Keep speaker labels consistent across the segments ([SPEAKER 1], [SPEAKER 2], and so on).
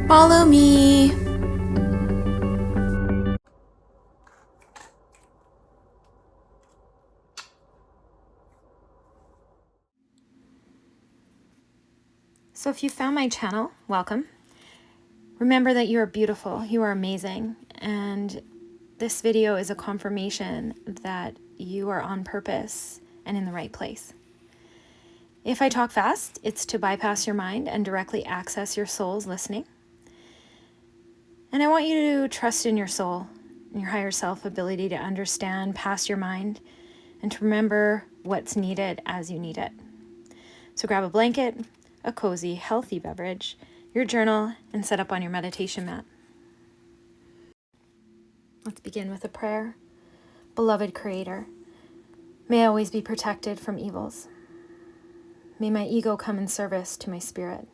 [SPEAKER 1] Follow me. So if you found my channel, welcome. Remember that you are beautiful, you are amazing, and this video is a confirmation that you are on purpose and in the right place. If I talk fast, it's to bypass your mind and directly access your soul's listening. And I want you to trust in your soul, in your higher self ability to understand past your mind and to remember what's needed as you need it. So grab a blanket, a cozy, healthy beverage, your journal, and set up on your meditation mat. Let's begin with a prayer. Beloved Creator, may I always be protected from evils. May my ego come in service to my spirit.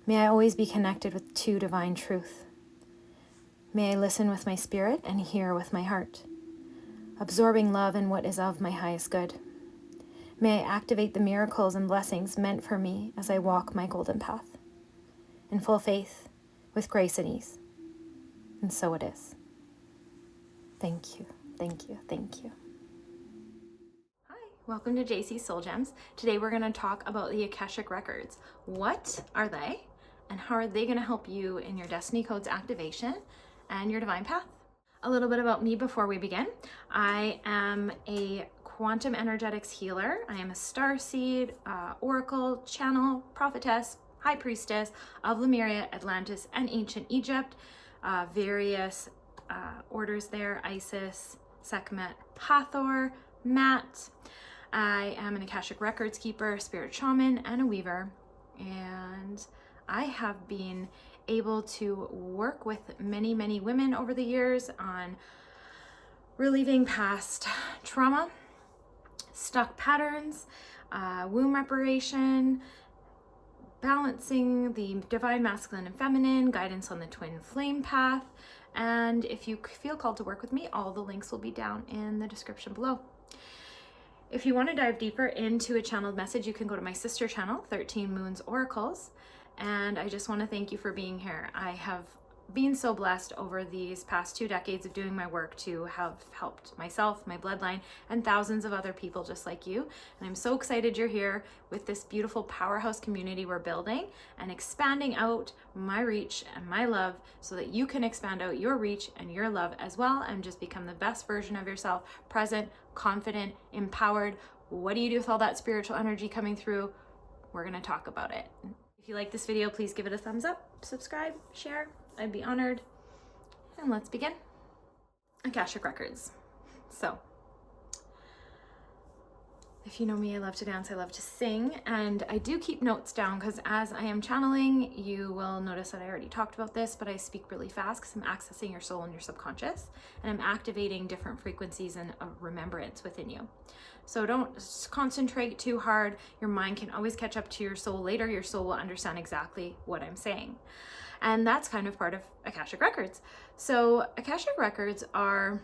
[SPEAKER 1] May I always be connected to divine truth. May I listen with my spirit and hear with my heart, absorbing love and what is of my highest good. May I activate the miracles and blessings meant for me as I walk my golden path, in full faith, with grace and ease. And so it is. Thank you, thank you, thank you. Hi, welcome to JC Soul Gems. Today we're going to talk about the Akashic Records. What are they, and how are they going to help you in your Destiny Codes activation and your divine path? A little bit about me before we begin. I am a quantum energetics healer. I am a starseed, oracle, channel, prophetess, high priestess of Lemuria, Atlantis, and ancient Egypt. Various orders there: Isis, Sekhmet, Hathor, Mat. I am an Akashic Records keeper, spirit shaman, and a weaver. And I have been able to work with many, many women over the years on relieving past trauma, stuck patterns, womb reparation, balancing the divine masculine and feminine, guidance on the twin flame path. And if you feel called to work with me, all the links will be down in the description below. If you want to dive deeper into a channeled message, you can go to my sister channel, 13 Moons Oracles. And I just want to thank you for being here. I have been so blessed over these past 2 decades of doing my work to have helped myself, my bloodline, and thousands of other people just like you. And I'm so excited you're here with this beautiful powerhouse community we're building and expanding out my reach and my love so that you can expand out your reach and your love as well and just become the best version of yourself, present, confident, empowered. What do you do with all that spiritual energy coming through? We're going to talk about it. If you like this video, please give it a thumbs up, subscribe, share. I'd be honored. And let's begin. Akashic Records. So, if you know me, I love to dance, I love to sing, and I do keep notes down because as I am channeling, you will notice that I already talked about this, but I speak really fast because I'm accessing your soul and your subconscious, and I'm activating different frequencies and remembrance within you. So don't concentrate too hard. Your mind can always catch up to your soul later. Your soul will understand exactly what I'm saying. And that's kind of part of Akashic Records. So Akashic Records are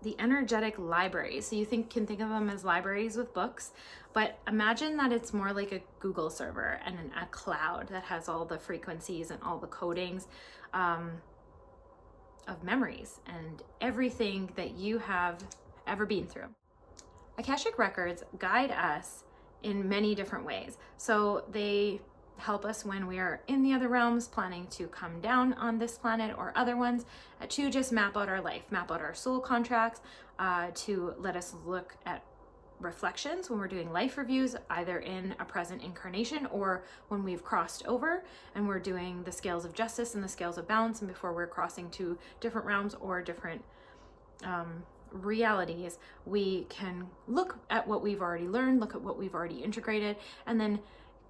[SPEAKER 1] the energetic libraries. So you can think of them as libraries with books, but imagine that it's more like a Google server and a cloud that has all the frequencies and all the codings of memories and everything that you have ever been through. Akashic Records guide us in many different ways. So they help us when we are in the other realms planning to come down on this planet or other ones to just map out our life, map out our soul contracts, to let us look at reflections when we're doing life reviews, either in a present incarnation or when we've crossed over and we're doing the scales of justice and the scales of balance, and before we're crossing to different realms or different realities, we can look at what we've already learned, look at what we've already integrated, and then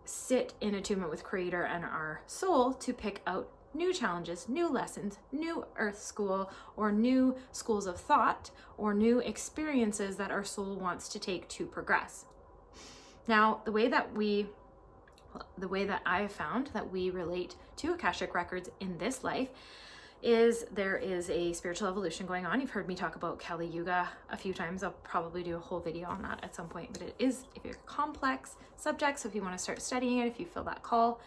[SPEAKER 1] sit in attunement with Creator and our soul to pick out new challenges, new lessons, new earth school, or new schools of thought, or new experiences that our soul wants to take to progress. Now, the way that I have found that we relate to Akashic Records in this life is there is a spiritual evolution going on. You've heard me talk about Kali Yuga a few times. I'll probably do a whole video on that at some point, but it is a very complex subject. So if you want to start studying it, if you feel that call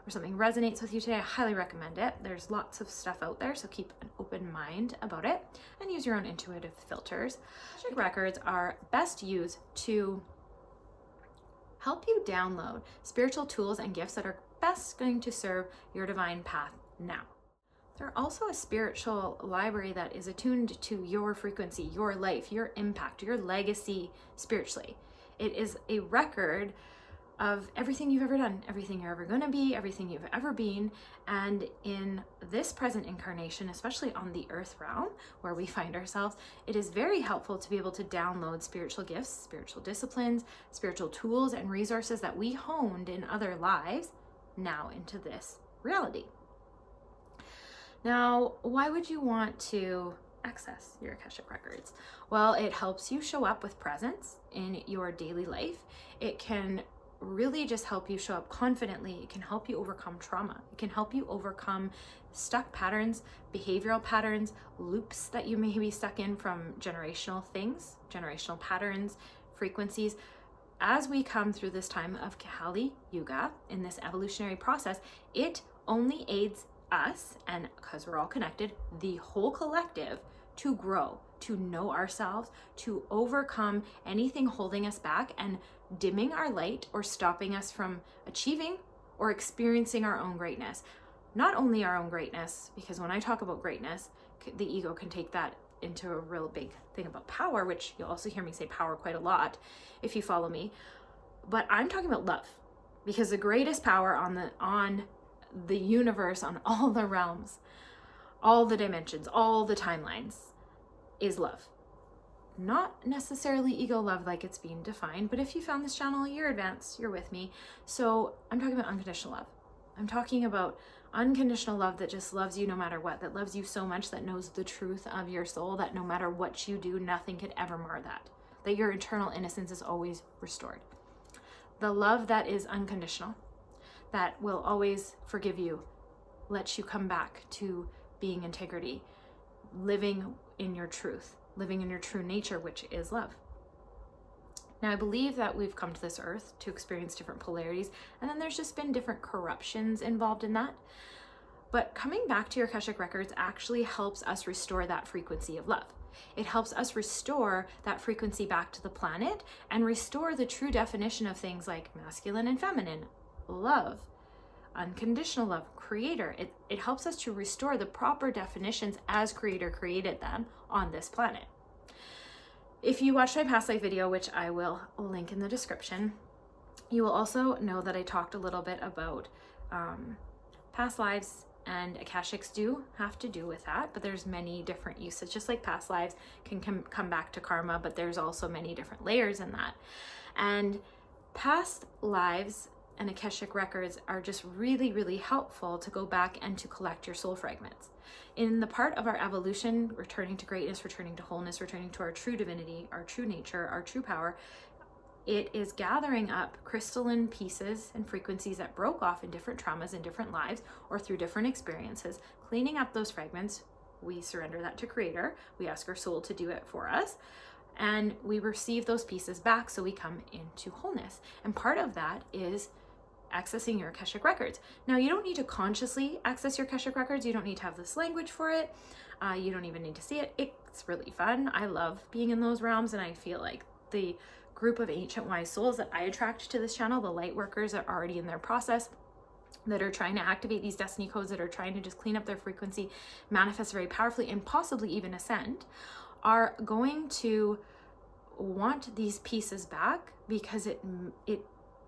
[SPEAKER 1] or something resonates with you today, I highly recommend it. There's lots of stuff out there, so keep an open mind about it and use your own intuitive filters. Akashic records are best used to help you download spiritual tools and gifts that are best going to serve your divine path now. They're also a spiritual library that is attuned to your frequency, your life, your impact, your legacy spiritually. It is a record of everything you've ever done, everything you're ever going to be, everything you've ever been. And in this present incarnation, especially on the earth realm where we find ourselves, it is very helpful to be able to download spiritual gifts, spiritual disciplines, spiritual tools and resources that we honed in other lives now into this reality. Now, why would you want to access your Akashic records? Well, it helps you show up with presence in your daily life. It can really just help you show up confidently. It can help you overcome trauma. It can help you overcome stuck patterns, behavioral patterns, loops that you may be stuck in from generational things, generational patterns, frequencies. As we come through this time of Kali Yuga in this evolutionary process, it only aids us, and because we're all connected, the whole collective, to grow, to know ourselves, to overcome anything holding us back and dimming our light or stopping us from achieving or experiencing our own greatness. Not only our own greatness, because when I talk about greatness, the ego can take that into a real big thing about power, which you'll also hear me say power quite a lot if you follow me. But I'm talking about love, because the greatest power on the universe, on all the realms, all the dimensions, all the timelines, is love. Not necessarily ego love like it's being defined, but if you found this channel, you're advanced, you're with me. So I'm talking about unconditional love. I'm talking about unconditional love that just loves you no matter what, that loves you so much, that knows the truth of your soul, that no matter what you do, nothing could ever mar that your eternal innocence is always restored. The love that is unconditional, that will always forgive you, lets you come back to being integrity, living in your truth, living in your true nature, which is love. Now, I believe that we've come to this earth to experience different polarities, and then there's just been different corruptions involved in that. But coming back to your Akashic records actually helps us restore that frequency of love. It helps us restore that frequency back to the planet and restore the true definition of things like masculine and feminine, love, unconditional love, creator. It helps us to restore the proper definitions as creator created them on this planet. If you watched my past life video, which I will link in the description, you will also know that I talked a little bit about past lives, and Akashics do have to do with that, but there's many different uses. Just like past lives can come back to karma, but there's also many different layers in that. And past lives and Akashic records are just really, really helpful to go back and to collect your soul fragments. In the part of our evolution, returning to greatness, returning to wholeness, returning to our true divinity, our true nature, our true power, it is gathering up crystalline pieces and frequencies that broke off in different traumas in different lives or through different experiences, cleaning up those fragments. We surrender that to Creator. We ask our soul to do it for us. And we receive those pieces back so we come into wholeness. And part of that is accessing your Akashic records. Now, you don't need to consciously access your Akashic records. You don't need to have this language for it. You don't even need to see it. It's really fun. I love being in those realms, and I feel like the group of ancient wise souls that I attract to this channel, the light workers, are already in their process, that are trying to activate these destiny codes, that are trying to just clean up their frequency, manifest very powerfully, and possibly even ascend, are going to want these pieces back, because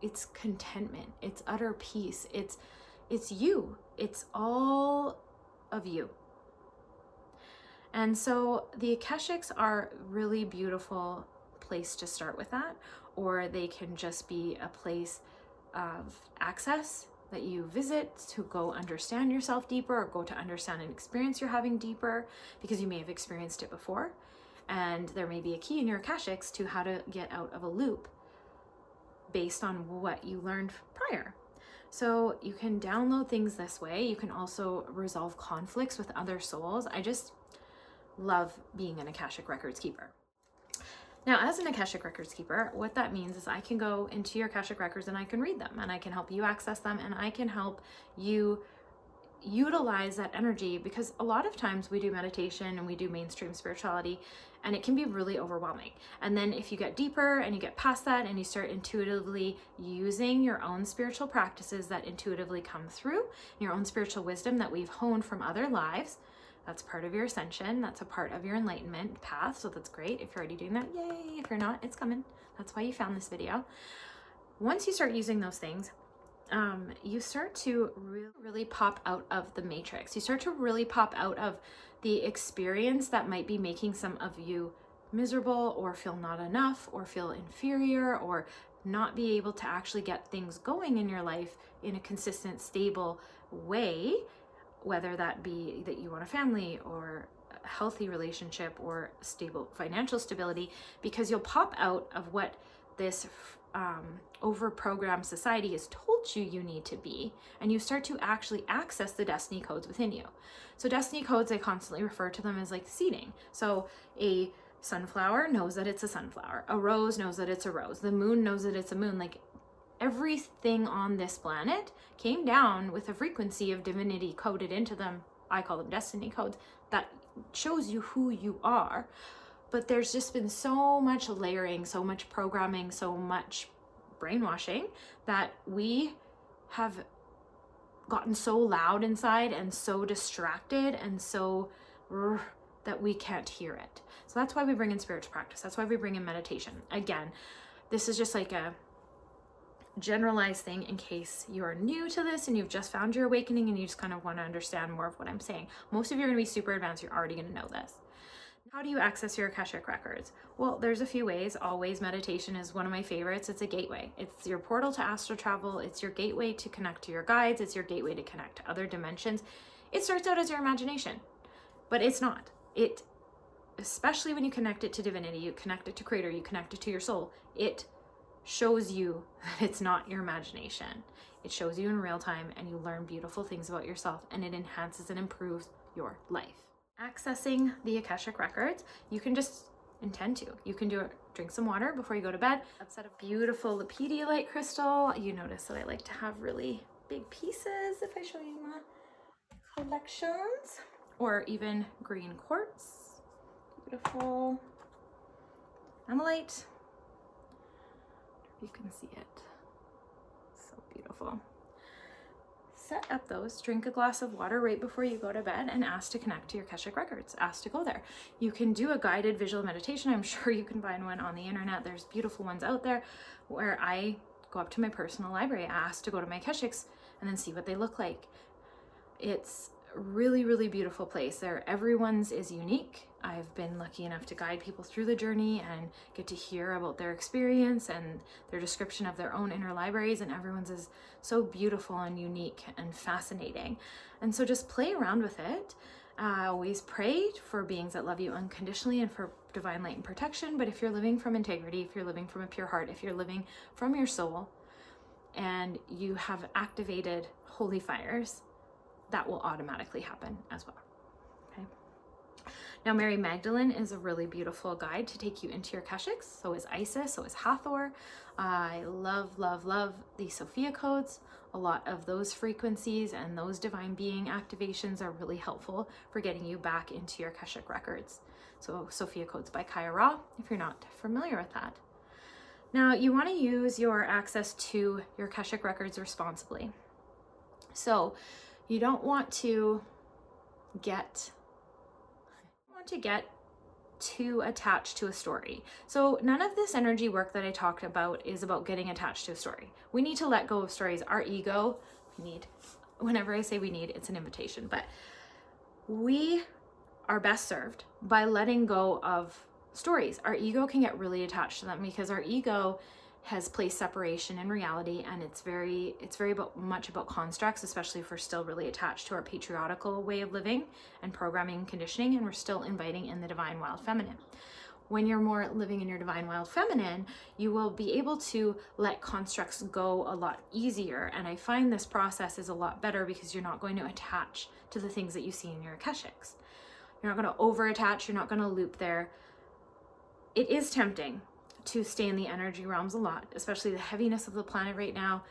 [SPEAKER 1] it's contentment, it's utter peace, it's you, it's all of you. And so the Akashics are really beautiful place to start with that, or they can just be a place of access that you visit to go understand yourself deeper, or go to understand an experience you're having deeper, because you may have experienced it before, and there may be a key in your Akashics to how to get out of a loop based on what you learned prior. So you can download things this way. You can also resolve conflicts with other souls. I just love being an Akashic Records keeper. Now, as an Akashic Records keeper, what that means is I can go into your Akashic Records and I can read them, and I can help you access them, and I can help you utilize that energy, because a lot of times we do meditation and we do mainstream spirituality and it can be really overwhelming. And then if you get deeper and you get past that and you start intuitively using your own spiritual practices that intuitively come through, your own spiritual wisdom that we've honed from other lives, that's part of your ascension. That's a part of your enlightenment path. So that's great. If you're already doing that, yay. If you're not, it's coming. That's why you found this video. Once you start using those things, you start to really pop out of the matrix. You start to really pop out of the experience that might be making some of you miserable or feel not enough or feel inferior or not be able to actually get things going in your life in a consistent, stable way, whether that be that you want a family or a healthy relationship or stable financial stability, because you'll pop out of what this over-programmed society has told you need to be, and you start to actually access the destiny codes within you. So destiny codes, I constantly refer to them as like seeding. So a sunflower knows that it's a sunflower. A rose knows that it's a rose. The moon knows that it's a moon. Like, everything on this planet came down with a frequency of divinity coded into them. I call them destiny codes, that shows you who you are. But there's just been so much layering, so much programming, so much brainwashing that we have gotten so loud inside and so distracted and so that we can't hear it. So that's why we bring in spiritual practice. That's why we bring in meditation. Again, this is just like a generalized thing in case you are new to this and you've just found your awakening and you just kind of want to understand more of what I'm saying. Most of you are going to be super advanced. You're already going to know this. How do you access your Akashic Records? Well, there's a few ways. Always meditation is one of my favorites. It's a gateway. It's your portal to astral travel. It's your gateway to connect to your guides. It's your gateway to connect to other dimensions. It starts out as your imagination, but it's not. It, especially when you connect it to divinity, you connect it to creator, you connect it to your soul, it shows you that it's not your imagination. It shows you in real time, and you learn beautiful things about yourself, and it enhances and improves your life. Accessing the Akashic Records, you can just intend to. You can drink some water before you go to bed. A set of beautiful lapidolite crystal. You notice that I like to have really big pieces if I show you my collections. Or even green quartz. Beautiful amalite. You can see it. So beautiful. Set up those, drink a glass of water right before you go to bed, and ask to connect to your Akashic Records. Ask to go there. You can do a guided visual meditation. I'm sure you can find one on the internet. There's beautiful ones out there where I go up to my personal library, I ask to go to my Akashics, and then see what they look like. It's a really, really beautiful place. Everyone's is unique. I've been lucky enough to guide people through the journey and get to hear about their experience and their description of their own inner libraries, and everyone's is so beautiful and unique and fascinating. And so just play around with it. Always pray for beings that love you unconditionally and for divine light and protection. But if you're living from integrity, if you're living from a pure heart, if you're living from your soul and you have activated holy fires, that will automatically happen as well. Okay. Now, Mary Magdalene is a really beautiful guide to take you into your Akashics. So is Isis, so is Hathor. I love, love, love the Sophia codes. A lot of those frequencies and those divine being activations are really helpful for getting you back into your Akashic Records. So Sophia codes by Kaya Ra, if you're not familiar with that. Now, you want to use your access to your Akashic Records responsibly. So you don't want to get too attached to a story. So none of this energy work that I talked about is about getting attached to a story. We need to let go of stories. Our ego, whenever I say we need, it's an invitation, but we are best served by letting go of stories. Our ego can get really attached to them because our ego has placed separation in reality, and it's very much about constructs, especially if we're still really attached to our patriarchal way of living and programming and conditioning, and we're still inviting in the divine wild feminine. when you're more living in your divine wild feminine, you will be able to let constructs go a lot easier. And I find this process is a lot better because you're not going to attach to the things that you see in your Akashics. You're not going to over attach, you're not going to loop there. It is tempting to stay in the energy realms a lot, especially the heaviness of the planet right now,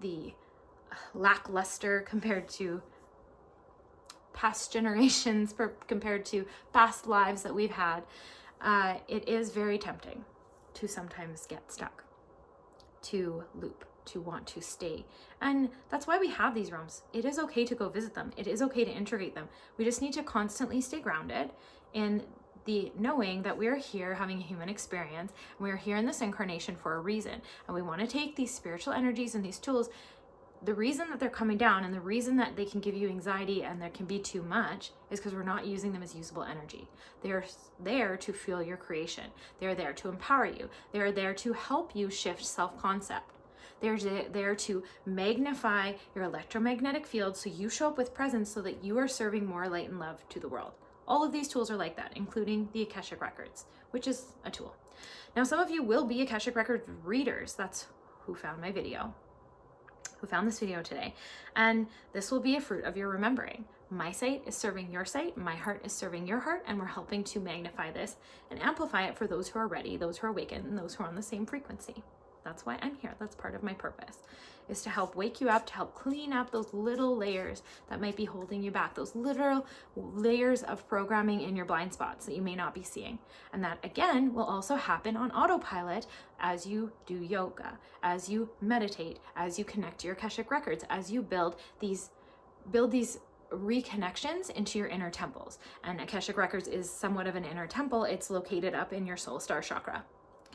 [SPEAKER 1] the lackluster compared to past generations, compared to past lives that we've had. It is very tempting to sometimes get stuck, to loop, to want to stay. And that's why we have these realms. It is okay to go visit them. It is okay to integrate them. We just need to constantly stay grounded in the knowing that we are here having a human experience, and we are here in this incarnation for a reason. And we want to take these spiritual energies and these tools. The reason that they're coming down and the reason that they can give you anxiety and there can be too much is because we're not using them as usable energy. They are there to fuel your creation. They are there to empower you. They are there to help you shift self-concept. They're there to magnify your electromagnetic field so you show up with presence so that you are serving more light and love to the world. All of these tools are like that, including the Akashic Records, which is a tool. Now, some of you will be Akashic Records readers. That's who found my video. Who found this video today. And this will be a fruit of your remembering. My sight is serving your sight, my heart is serving your heart, and we're helping to magnify this and amplify it for those who are ready, those who are awakened, and those who are on the same frequency. That's why I'm here. That's part of my purpose, is to help wake you up, to help clean up those little layers that might be holding you back, those literal layers of programming in your blind spots that you may not be seeing. And that, again, will also happen on autopilot as you do yoga, as you meditate, as you connect to your Akashic Records, as you build these reconnections into your inner temples. And Akashic Records is somewhat of an inner temple. It's located up in your soul star chakra.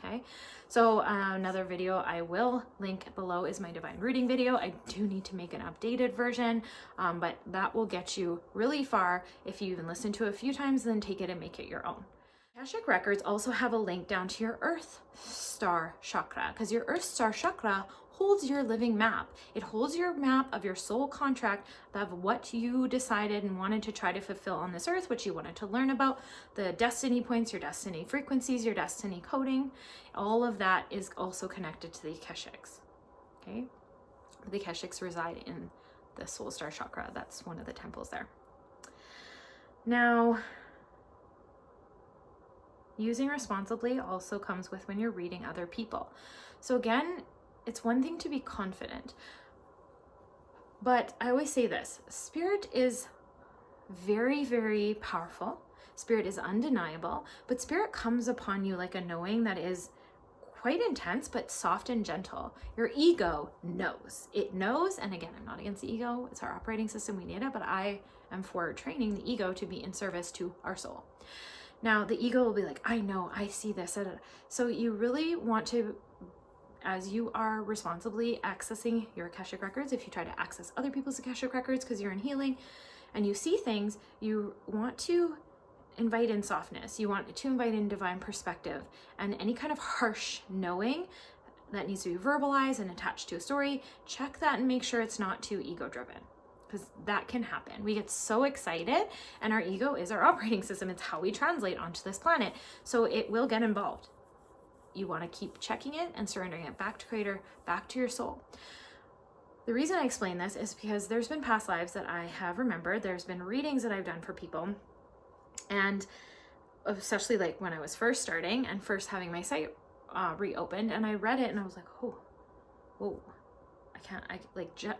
[SPEAKER 1] Okay, so another video I will link below is my divine rooting video. I do need to make an updated version, but that will get you really far if you even listen to it a few times, then take it and make it your own. Akashic Records also have a link down to your Earth Star Chakra, because your Earth Star Chakra holds your living map. It holds your map of your soul contract of what you decided and wanted to try to fulfill on this earth, what you wanted to learn about, the destiny points, your destiny frequencies, your destiny coding. All of that is also connected to the Akashics. Okay? The Akashics reside in the soul star chakra. That's one of the temples there. Now, using responsibly also comes with when you're reading other people. So again, it's one thing to be confident, but I always say this, spirit is very, very powerful. Spirit is undeniable, but spirit comes upon you like a knowing that is quite intense, but soft and gentle. Your ego knows. It knows, and again, I'm not against the ego. It's our operating system. We need it, but I am for training the ego to be in service to our soul. Now, the ego will be like, I know, I see this. So you really want to, as you are responsibly accessing your Akashic Records, if you try to access other people's Akashic Records because you're in healing and you see things, you want to invite in softness. You want to invite in divine perspective, and any kind of harsh knowing that needs to be verbalized and attached to a story, check that and make sure it's not too ego driven, because that can happen. We get so excited, and our ego is our operating system. It's how we translate onto this planet. So it will get involved. You want to keep checking it and surrendering it back to Creator, back to your soul. The reason I explain this is because there's been past lives that I have remembered. There's been readings that I've done for people, and especially like when I was first starting and first having my site reopened, and I read it and I was like, oh, whoa,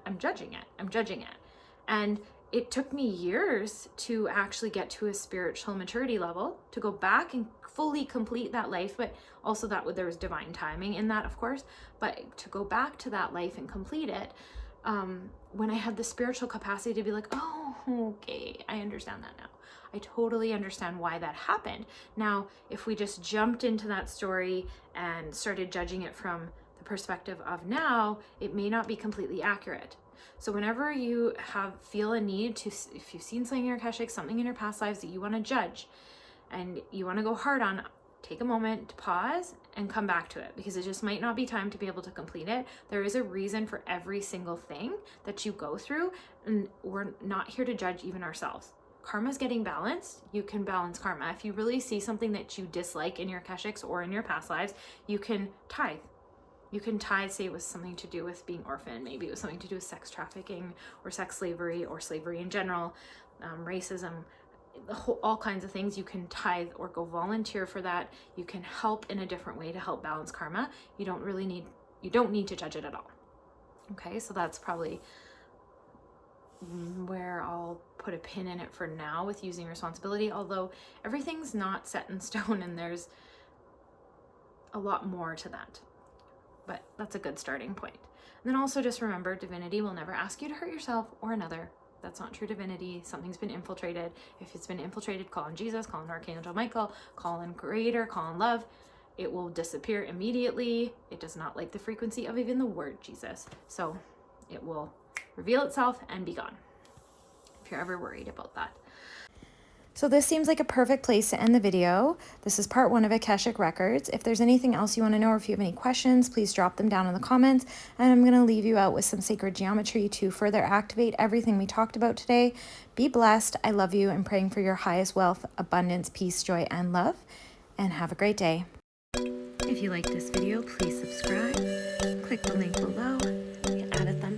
[SPEAKER 1] I'm judging it. And it took me years to actually get to a spiritual maturity level, to go back and fully complete that life, but also there was divine timing in that, of course, but to go back to that life and complete it, when I had the spiritual capacity to be like, oh, okay, I understand that now. I totally understand why that happened. Now, if we just jumped into that story and started judging it from the perspective of now, it may not be completely accurate. So whenever you feel a need to, if you've seen something in your Akashic, something in your past lives that you want to judge and you want to go hard on, take a moment to pause and come back to it, because it just might not be time to be able to complete it. There is a reason for every single thing that you go through, and we're not here to judge even ourselves. karma's getting balanced, you can balance karma. If you really see something that you dislike in your Akashics or in your past lives, you can tithe. You can tithe, say it was something to do with being orphaned, maybe it was something to do with sex trafficking or sex slavery or slavery in general, racism, all kinds of things. You can tithe or go volunteer for that. You can help in a different way to help balance karma. You don't need to judge it at all. Okay, so that's probably where I'll put a pin in it for now with using responsibility, although everything's not set in stone and there's a lot more to that. But that's a good starting point. And then also just remember, divinity will never ask you to hurt yourself or another. That's not true divinity. Something's been infiltrated. If it's been infiltrated, call on Jesus, call on Archangel Michael, call on Creator, call on love. It will disappear immediately. It does not like the frequency of even the word Jesus. So it will reveal itself and be gone, if you're ever worried about that. So this seems like a perfect place to end the video. This is part 1 of Akashic Records. If there's anything else you want to know or if you have any questions, please drop them down in the comments. And I'm going to leave you out with some sacred geometry to further activate everything we talked about today. Be blessed. I love you. I'm praying for your highest wealth, abundance, peace, joy, and love. And have a great day. If you like this video, please subscribe. Click the link below. Add a thumbs